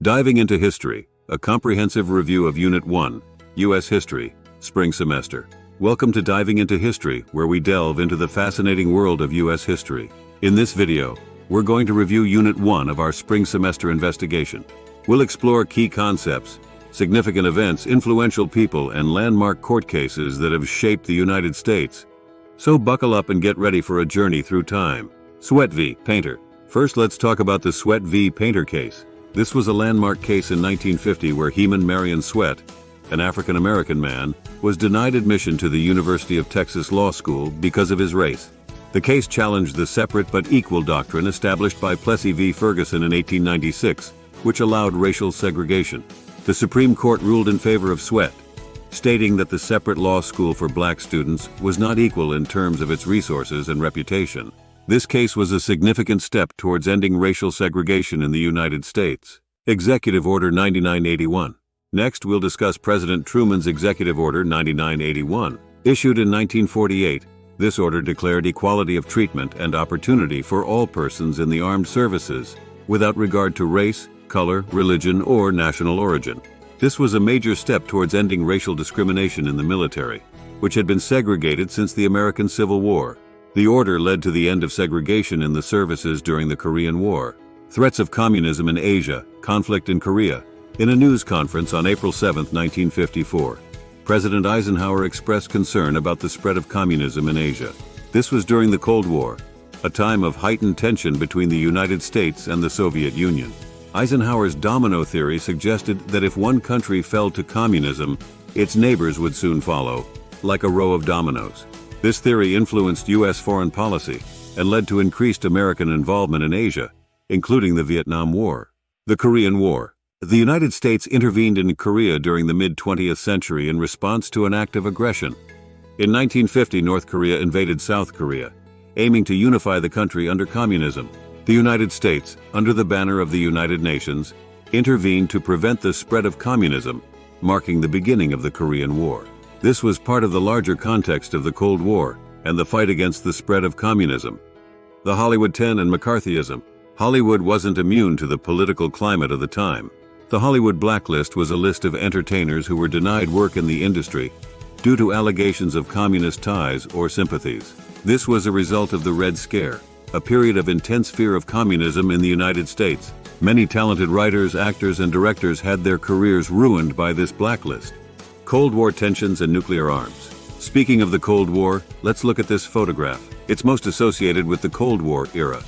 Diving into history, a comprehensive review of Unit 1, U.S. History, Spring Semester. Welcome to Diving into History, where we delve into the fascinating world of U.S. history. In this video, we're going to review Unit 1 of our Spring Semester investigation. We'll explore key concepts, significant events, influential people, and landmark court cases that have shaped the United States. So buckle up and get ready for a journey through time. Sweatt v. Painter. First, let's talk about the Sweatt v. Painter case. This was a landmark case in 1950 where Heman Marion Sweatt, an African-American man, was denied admission to the University of Texas Law School because of his race. The case challenged the separate but equal doctrine established by Plessy v. Ferguson in 1896, which allowed racial segregation. The Supreme Court ruled in favor of Sweatt, stating that the separate law school for black students was not equal in terms of its resources and reputation. This case was a significant step towards ending racial segregation in the United States. Executive Order 9981. Next, we'll discuss President Truman's Executive Order 9981. Issued in 1948, this order declared equality of treatment and opportunity for all persons in the armed services, without regard to race, color, religion, or national origin. This was a major step towards ending racial discrimination in the military, which had been segregated since the American Civil War. The order led to the end of segregation in the services during the Korean War. Threats of communism in Asia, conflict in Korea. In a news conference on April 7, 1954, President Eisenhower expressed concern about the spread of communism in Asia. This was during the Cold War, a time of heightened tension between the United States and the Soviet Union. Eisenhower's domino theory suggested that if one country fell to communism, its neighbors would soon follow, like a row of dominoes. This theory influenced U.S. foreign policy and led to increased American involvement in Asia, including the Vietnam War. The Korean War. The United States intervened in Korea during the mid-20th century in response to an act of aggression. In 1950, North Korea invaded South Korea, aiming to unify the country under communism. The United States, under the banner of the United Nations, intervened to prevent the spread of communism, marking the beginning of the Korean War. This was part of the larger context of the Cold War and the fight against the spread of communism. The Hollywood 10 and McCarthyism. Hollywood wasn't immune to the political climate of the time. The Hollywood blacklist was a list of entertainers who were denied work in the industry due to allegations of communist ties or sympathies. This was a result of the Red Scare, a period of intense fear of communism in the United States. Many talented writers, actors, and directors had their careers ruined by this blacklist. Cold War tensions and nuclear arms. Speaking of the Cold War, let's look at this photograph. It's most associated with the Cold War era,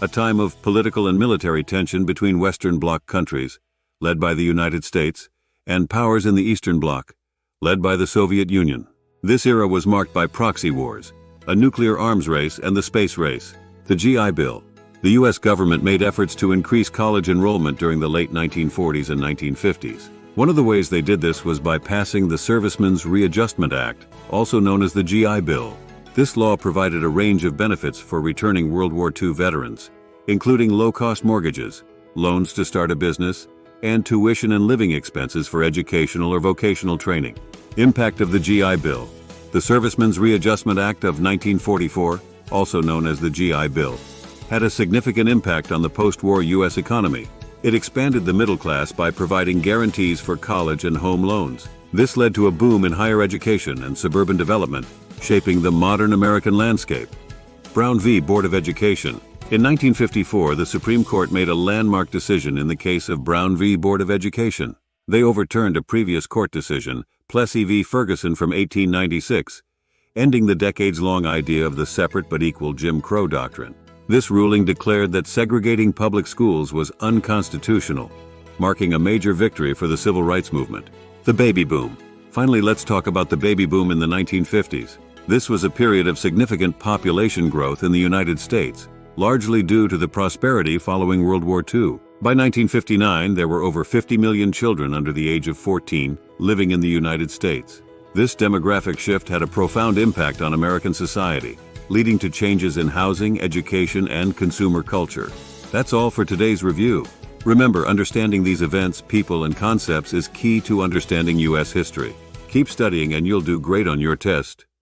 a time of political and military tension between Western Bloc countries, led by the United States, and powers in the Eastern Bloc, led by the Soviet Union. This era was marked by proxy wars, a nuclear arms race, and the space race. The GI Bill. The U.S. government made efforts to increase college enrollment during the late 1940s and 1950s. One of the ways they did this was by passing the Servicemen's Readjustment Act, also known as the GI Bill. This law provided a range of benefits for returning World War II veterans, including low-cost mortgages, loans to start a business, and tuition and living expenses for educational or vocational training. Impact of the GI Bill. The Servicemen's Readjustment Act of 1944, also known as the GI Bill, had a significant impact on the post-war U.S. economy. It expanded the middle class by providing guarantees for college and home loans. This led to a boom in higher education and suburban development, shaping the modern American landscape. Brown v. Board of Education. In 1954, the Supreme Court made a landmark decision in the case of Brown v. Board of Education. They overturned a previous court decision, Plessy v. Ferguson from 1896, ending the decades-long idea of the separate but equal Jim Crow doctrine. This ruling declared that segregating public schools was unconstitutional, marking a major victory for the civil rights movement. The baby boom. Finally, let's talk about the baby boom in the 1950s. This was a period of significant population growth in the United States, largely due to the prosperity following World War II. By 1959, there were over 50 million children under the age of 14 living in the United States. This demographic shift had a profound impact on American society, leading to changes in housing, education, and consumer culture. That's all for today's review. Remember, understanding these events, people, and concepts is key to understanding U.S. history. Keep studying and you'll do great on your test.